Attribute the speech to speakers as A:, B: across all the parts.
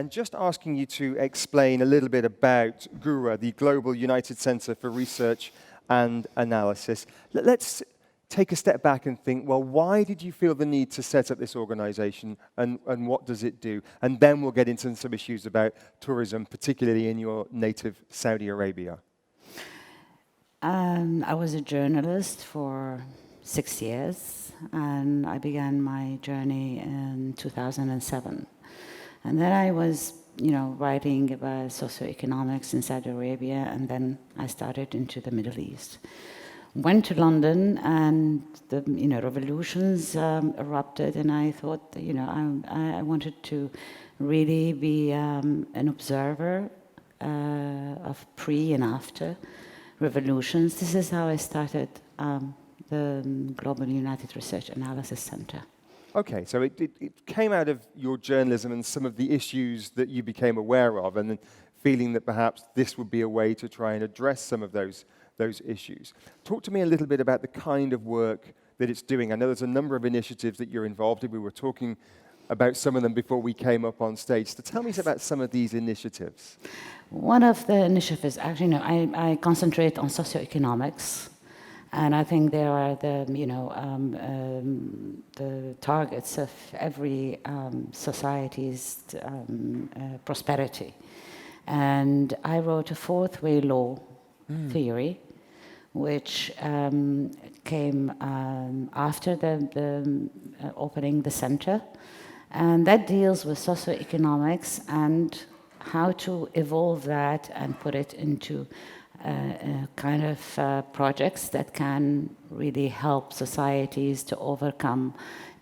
A: and just asking you to explain a little bit about GURA, the Global United Centre for Research and Analysis. Let's take a step back and think, well, why did you feel the need to set up this organization, and what does it do? And then we'll get into some issues about tourism, particularly in your native Saudi Arabia.
B: I was a journalist for 6 years, and I began my journey in 2007. And then I was, writing about socioeconomics in Saudi Arabia, and then I started into the Middle East. Went to London, and the revolutions erupted, and I thought, I wanted to really be an observer of pre and after revolutions. This is how I started the Global United Research Analysis Center.
A: Okay, so it came out of your journalism and some of the issues that you became aware of, and then feeling that perhaps this would be a way to try and address some of those issues. Talk to me a little bit about the kind of work that it's doing. I know there's a number of initiatives that you're involved in. We were talking about some of them before we came up on stage. So tell me about some of these initiatives.
B: One of the initiatives, actually, I concentrate on socioeconomics, and I think there are the targets of every society's prosperity. And I wrote a fourth way law theory, which came after the opening the center, and that deals with socioeconomics and how to evolve that and put it into kind of projects that can really help societies to overcome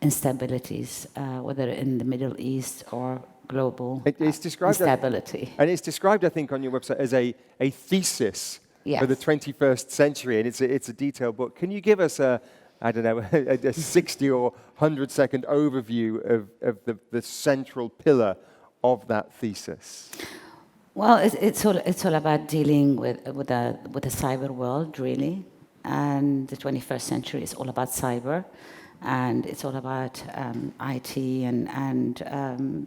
B: instabilities, whether in the Middle East or global instability.
A: And it's described, I think, on your website as a thesis.
B: Yes.
A: For the 21st century, and it's a detailed book. Can you give us a 60 or 100-second overview of the central pillar of that thesis?
B: Well, it's all about dealing with the cyber world, really, and the 21st century is all about cyber, and it's all about IT and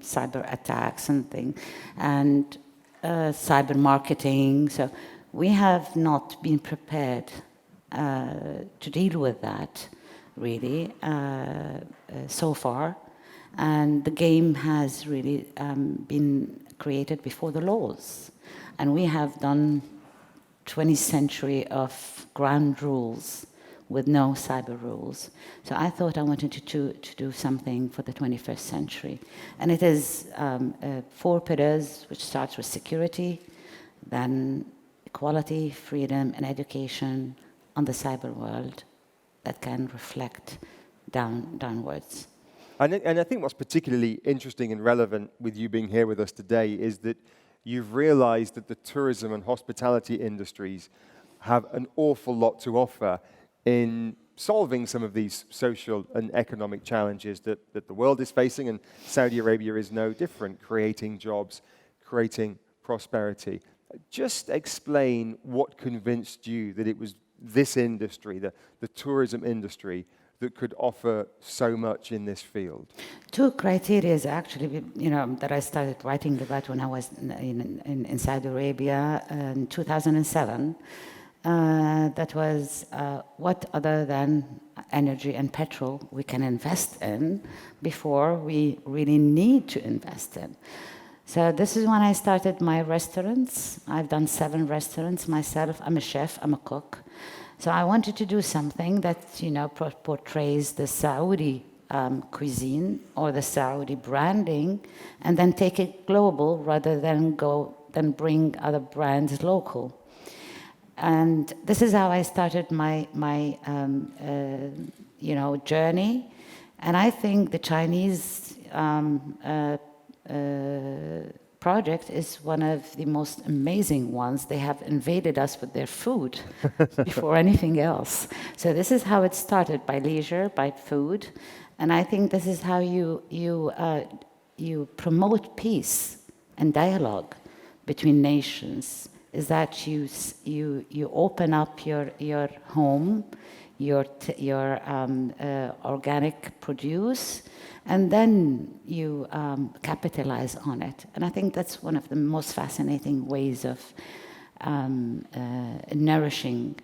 B: cyber attacks and things, and cyber marketing. So we have not been prepared to deal with that, really, so far. And the game has really been created before the laws. And we have done 20th century of ground rules with no cyber rules. So I thought I wanted to do something for the 21st century. And it is 4 pillars, which starts with security, then equality, freedom, and education on the cyber world that can reflect downwards.
A: And I think what's particularly interesting and relevant with you being here with us today is that you've realized that the tourism and hospitality industries have an awful lot to offer in solving some of these social and economic challenges that the world is facing, and Saudi Arabia is no different, creating jobs, creating prosperity. Just explain what convinced you that it was this industry, the tourism industry, that could offer so much in this field. 2
B: criteria actually, that I started writing about when I was in Saudi Arabia in 2007. That was what other than energy and petrol we can invest in before we really need to invest in. So this is when I started my restaurants. I've done 7 restaurants myself. I'm a chef, I'm a cook. So I wanted to do something that, portrays the Saudi cuisine or the Saudi branding, and then take it global rather than bring other brands local. And this is how I started my journey. And I think the Chinese project is one of the most amazing ones. They have invaded us with their food before anything else. So this is how it started, by leisure, by food. And I think this is how you promote peace and dialogue between nations, is that you open up your home, your organic produce, and then you capitalize on it. And I think that's one of the most fascinating ways of nourishing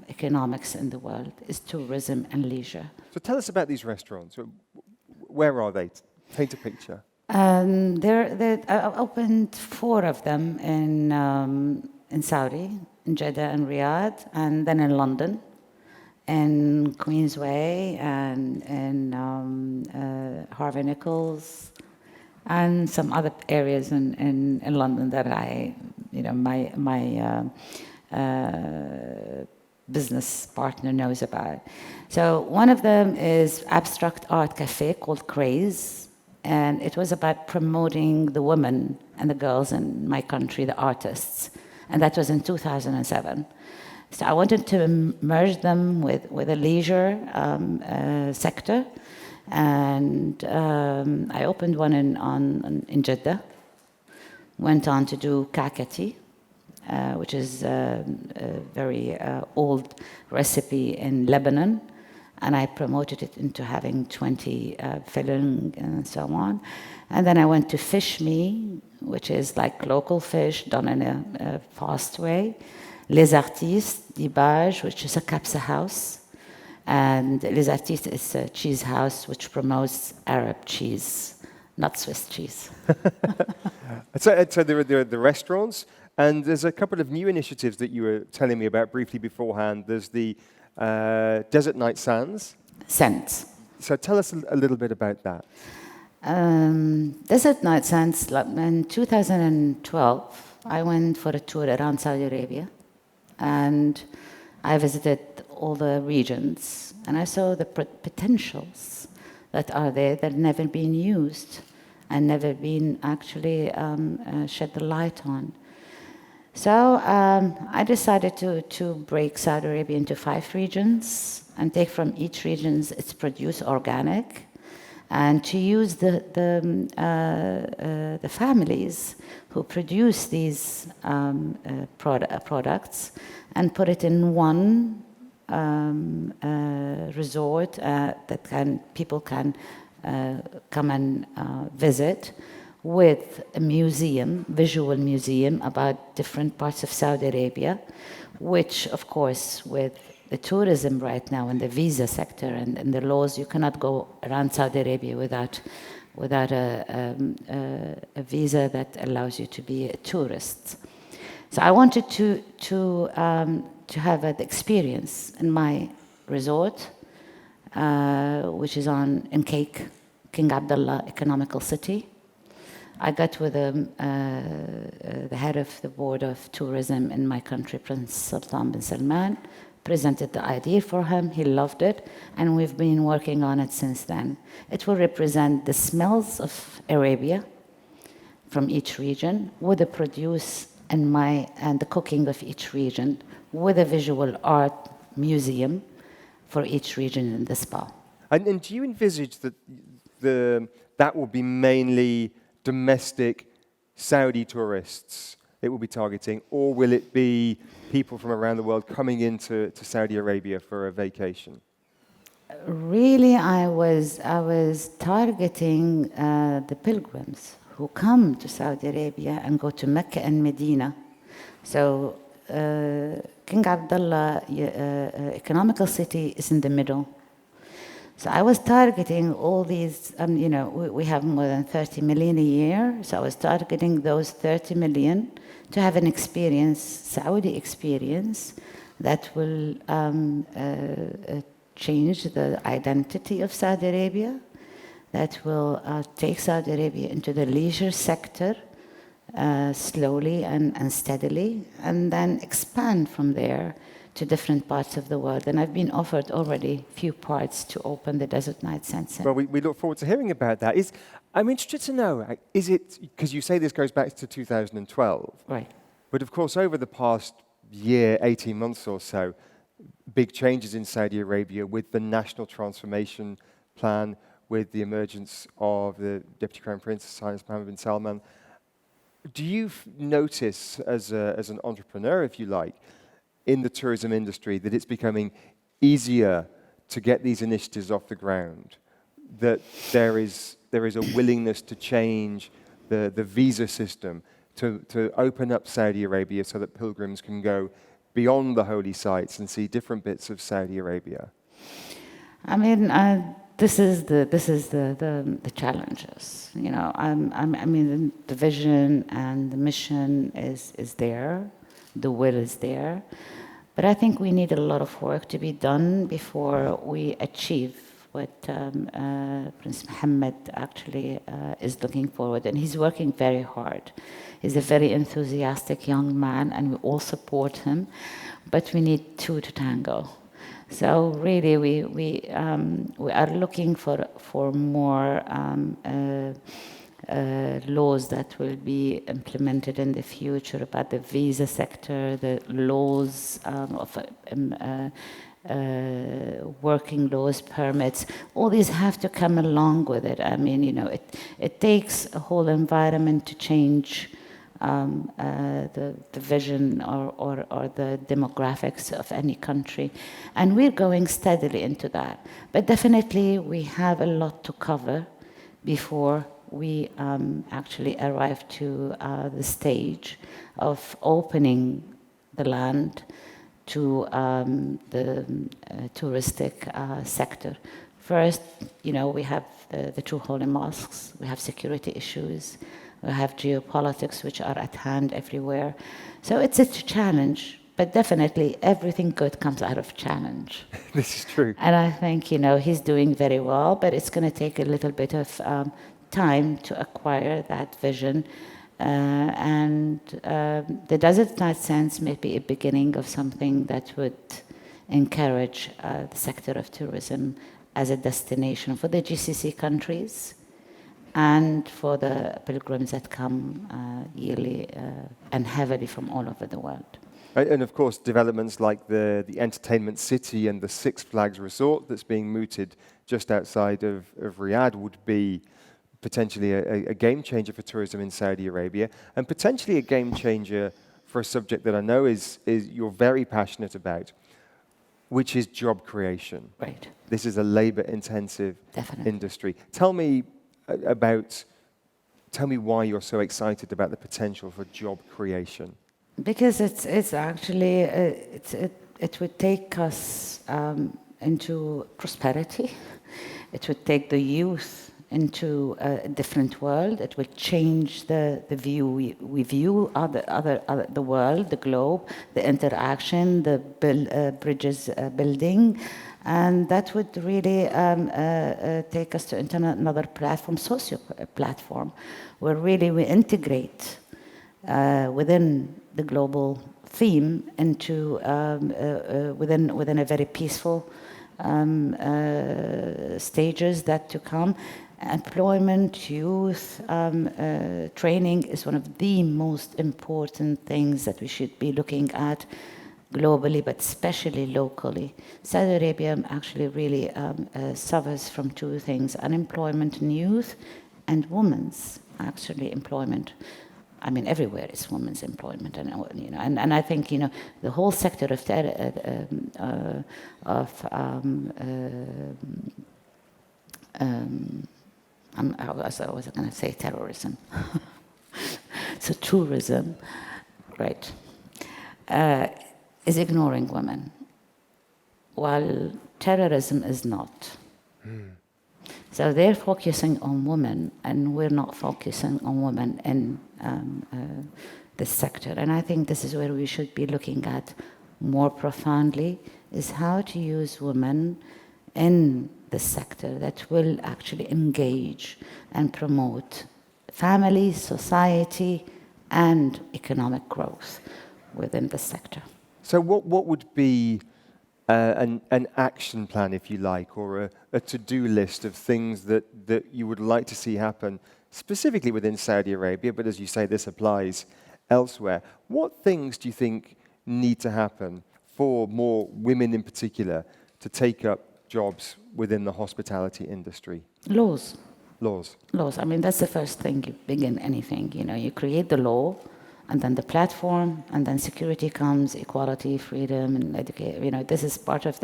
B: economics in the world, is tourism and leisure.
A: So tell us about these restaurants. Where are they? Paint a picture.
B: I opened 4 of them in Saudi, in Jeddah and Riyadh, and then in London, in Queensway, and in Harvey Nichols, and some other areas in London that my business partner knows about. So one of them is abstract art cafe called Craze, and it was about promoting the women and the girls in my country, the artists, and that was in 2007. So I wanted to merge them with a leisure sector, and I opened one in Jeddah, went on to do kakati, which is a very old recipe in Lebanon, and I promoted it into having 20 filling and so on. And then I went to Fish Me, which is like local fish done in a fast way. Les Artistes, Dibage, which is a Kapsa house. And Les Artistes is a cheese house which promotes Arab cheese, not Swiss cheese.
A: So there are the restaurants, and there's a couple of new initiatives that you were telling me about briefly beforehand. There's the Desert Night Sands.
B: Scents.
A: So tell us a little bit about that.
B: Desert Night Sands, in 2012, I went for a tour around Saudi Arabia, and I visited all the regions, and I saw the potentials that are there that have never been used and never been actually shed the light on. So I decided to break Saudi Arabia into 5 regions and take from each region its produce organic, and to use the families who produce these products and put it in one resort that people can come and visit, with a museum, visual museum about different parts of Saudi Arabia, which of course with the tourism right now and the visa sector and the laws, you cannot go around Saudi Arabia without a visa that allows you to be a tourist. So I wanted to have an experience in my resort, which is in King Abdullah Economical City. I got with the head of the board of tourism in my country, Prince Sultan bin Salman, presented the idea for him, he loved it, and we've been working on it since then. It will represent the smells of Arabia from each region, with the produce and the cooking of each region, with a visual art museum for each region in the spa.
A: And do you envisage that that will be mainly domestic Saudi tourists it will be targeting, or will it be people from around the world coming into Saudi Arabia for a vacation?
B: Really, I was targeting the pilgrims who come to Saudi Arabia and go to Mecca and Medina. So King Abdullah economical city is in the middle. So I was targeting all these, we have more than 30 million a year, so I was targeting those 30 million to have an experience, Saudi experience, that will change the identity of Saudi Arabia, that will take Saudi Arabia into the leisure sector slowly and steadily, and then expand from there to different parts of the world. And I've been offered already few parts to open the Desert Night Sands.
A: Well, we look forward to hearing about that. I'm interested to know, is it, because you say this goes back to 2012.
B: Right.
A: But of course, over the past year, 18 months or so, big changes in Saudi Arabia with the National Transformation Plan, with the emergence of the Deputy Crown Prince, Basmah Bint Saud. Do you notice, as an entrepreneur, if you like, in the tourism industry, that it's becoming easier to get these initiatives off the ground, that there is a willingness to change the visa system, to open up Saudi Arabia so that pilgrims can go beyond the holy sites and see different bits of Saudi Arabia?
B: I mean, this is the challenges. You know, I mean, the vision and the mission is there, the will is there, but I think we need a lot of work to be done before we achieve what Prince Mohammed actually is looking forward, and he's working very hard. He's a very enthusiastic young man, and we all support him, but we need two to tango. So really, we are looking for more laws that will be implemented in the future about the visa sector, the laws of working laws, permits. All these have to come along with it. I mean, you know, it takes a whole environment to change the vision or the demographics of any country. And we're going steadily into that. But definitely we have a lot to cover before we actually arrive to the stage of opening the land to the touristic sector. First, you know, we have the two holy mosques, we have security issues, we have geopolitics which are at hand everywhere. So it's a challenge, but definitely everything good comes out of challenge.
A: This is true.
B: And I think, you know, he's doing very well, but it's going to take a little bit of time to acquire that vision. The Desert Night Sands may be a beginning of something that would encourage the sector of tourism as a destination for the GCC countries and for the pilgrims that come yearly and heavily from all over the world.
A: Right, and of course, developments like the entertainment city and the Six Flags Resort that's being mooted just outside of Riyadh would be potentially a game changer for tourism in Saudi Arabia, and potentially a game changer for a subject that I know is you're very passionate about, which is job creation.
B: Right.
A: This is a labor-intensive industry. Tell me why you're so excited about the potential for job creation.
B: Because it's actually, it would take us into prosperity. It would take the youth into a different world. It will change the view we view the world, the globe, the interaction, the bridges building, and that would really take us to another platform, platform, where really we integrate within the global theme into within a very peaceful stages that to come. Employment, youth, training is one of the most important things that we should be looking at globally, but especially locally. Saudi Arabia actually really suffers from two things: unemployment in youth and women's actually employment. I mean, everywhere is women's employment, and you know, and I think, you know, the whole sector of I was going to say terrorism. So tourism, right, is ignoring women, while terrorism is not. So they're focusing on women, and we're not focusing on women in this sector. And I think this is where we should be looking at more profoundly, is how to use women in the sector that will actually engage and promote family, society, and economic growth within the sector.
A: So what would be an action plan, if you like, or a to-do list of things that you would like to see happen, specifically within Saudi Arabia, but as you say, this applies elsewhere? What things do you think need to happen for more women in particular to take up jobs within the hospitality industry?
B: Laws.
A: Laws.
B: Laws. I mean, that's the first thing you begin anything. You know, you create the law, and then the platform, and then security comes, equality, freedom, and education. You know, this is part of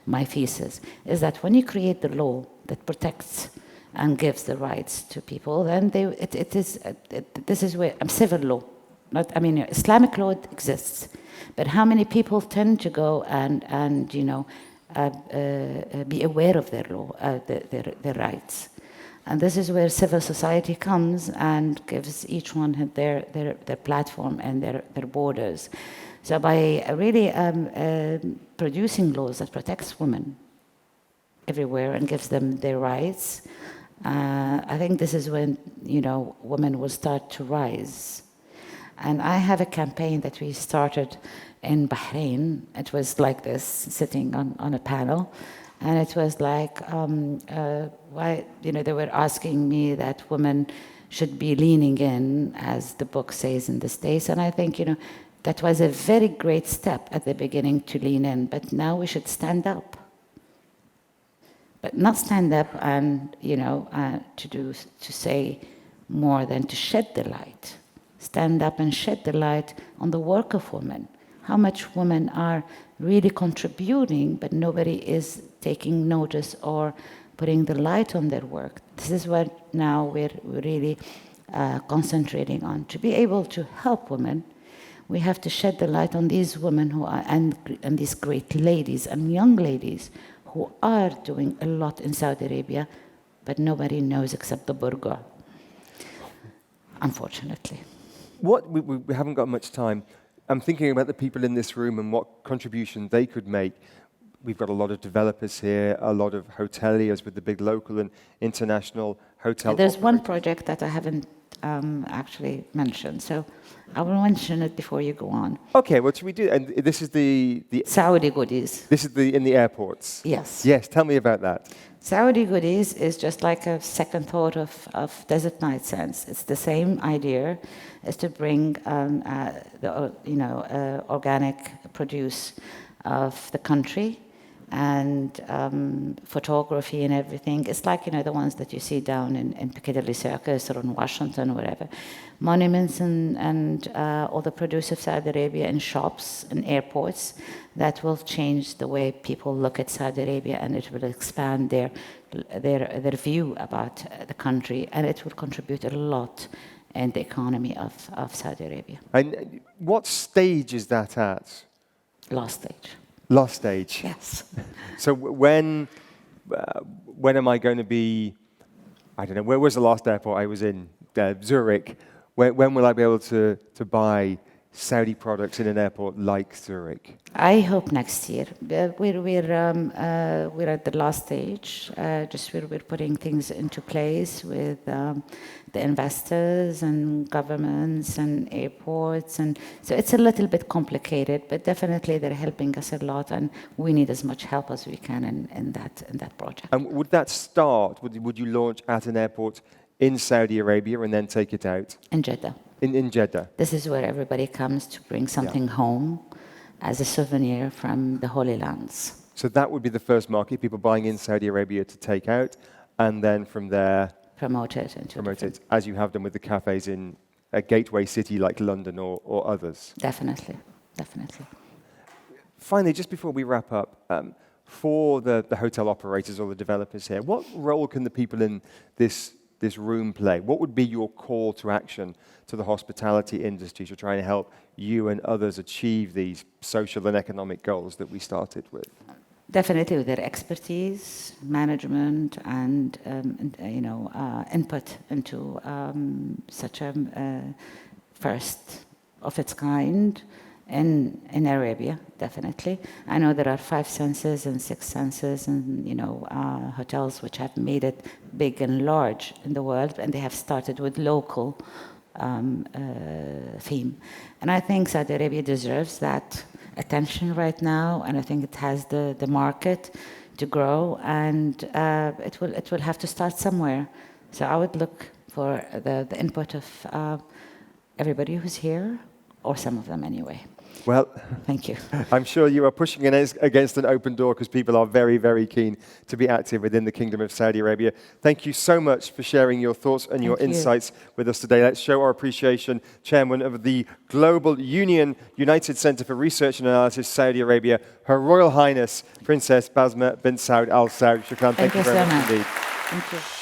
B: my thesis, is that when you create the law that protects and gives the rights to people, then this is where civil law, not, I mean, Islamic law exists, but how many people tend to go and you know, be aware of their law, their rights? And this is where civil society comes and gives each one their platform and their borders. So by really producing laws that protects women everywhere and gives them their rights, I think this is when, you know, women will start to rise. And I have a campaign that we started in Bahrain. It was like this, sitting on a panel. And it was like, why, you know, they were asking me that women should be leaning in, as the book says in the States. And I think, you know, that was a very great step at the beginning to lean in. But now we should stand up. But not stand up and, you know, to say more than to shed the light. Stand up and shed the light on the work of women. How much women are really contributing, but nobody is taking notice or putting the light on their work. This is what now we're really concentrating on. To be able to help women, we have to shed the light on these women who are, and these great ladies and young ladies who are doing a lot in Saudi Arabia, but nobody knows except the burqa, unfortunately.
A: We haven't got much time. I'm thinking about the people in this room and what contribution they could make. We've got a lot of developers here, a lot of hoteliers with the big local and international hotel
B: There's
A: operators.
B: one project that I haven't actually mentioned, so I will mention it before you go on.
A: Okay, what should we do? And this is the
B: Saudi goodies.
A: This is in the airports?
B: Yes.
A: Yes, tell me about that.
B: Saudi goodies is just like a second thought of Desert Night Sense. It's the same idea, is to bring the organic produce of the country and photography and everything. It's like, you know, the ones that you see down in Piccadilly Circus or in Washington or whatever. Monuments and all the produce of Saudi Arabia in shops and airports that will change the way people look at Saudi Arabia, and it will expand their view about the country, and it will contribute a lot in the economy of Saudi Arabia.
A: And what stage is that at?
B: Last stage.
A: Last stage?
B: Yes.
A: So when am I going to be, I don't know, where was the last airport I was in? Zurich. When will I be able to buy Saudi products in an airport like Zurich?
B: I hope next year. We're at the last stage. We're putting things into place with the investors and governments and airports, and so it's a little bit complicated. But definitely they're helping us a lot, and we need as much help as we can in that project.
A: And would that start? Would you launch at an airport in Saudi Arabia and then take it out?
B: In Jeddah.
A: In Jeddah.
B: This is where everybody comes to bring something home as a souvenir from the Holy Lands.
A: So that would be the first market, people buying in Saudi Arabia to take out, and then from there
B: promote it,
A: as you have done with the cafes in a gateway city like London or others.
B: Definitely.
A: Finally, just before we wrap up, for the hotel operators or the developers here, what role can the people in this room play? What would be your call to action to the hospitality industry to try and help you and others achieve these social and economic goals that we started with?
B: Definitely with their expertise, management, and input into such a first of its kind in Arabia, definitely. I know there are 5 senses and 6 senses and, hotels which have made it big and large in the world, and they have started with local theme. And I think Saudi Arabia deserves that attention right now, and I think it has the market to grow, and it will have to start somewhere. So I would look for the input of everybody who's here, or some of them anyway.
A: Well,
B: Thank you.
A: I'm sure you are pushing against an open door because people are very, very keen to be active within the Kingdom of Saudi Arabia. Thank you so much for sharing your thoughts and your insights with us today. Let's show our appreciation, Chairman of the Global Union United Centre for Research and Analysis, Saudi Arabia, Her Royal Highness Princess Basmah Bint Saud Al-Saud. Shukran, thank you very much indeed.
B: Thank you.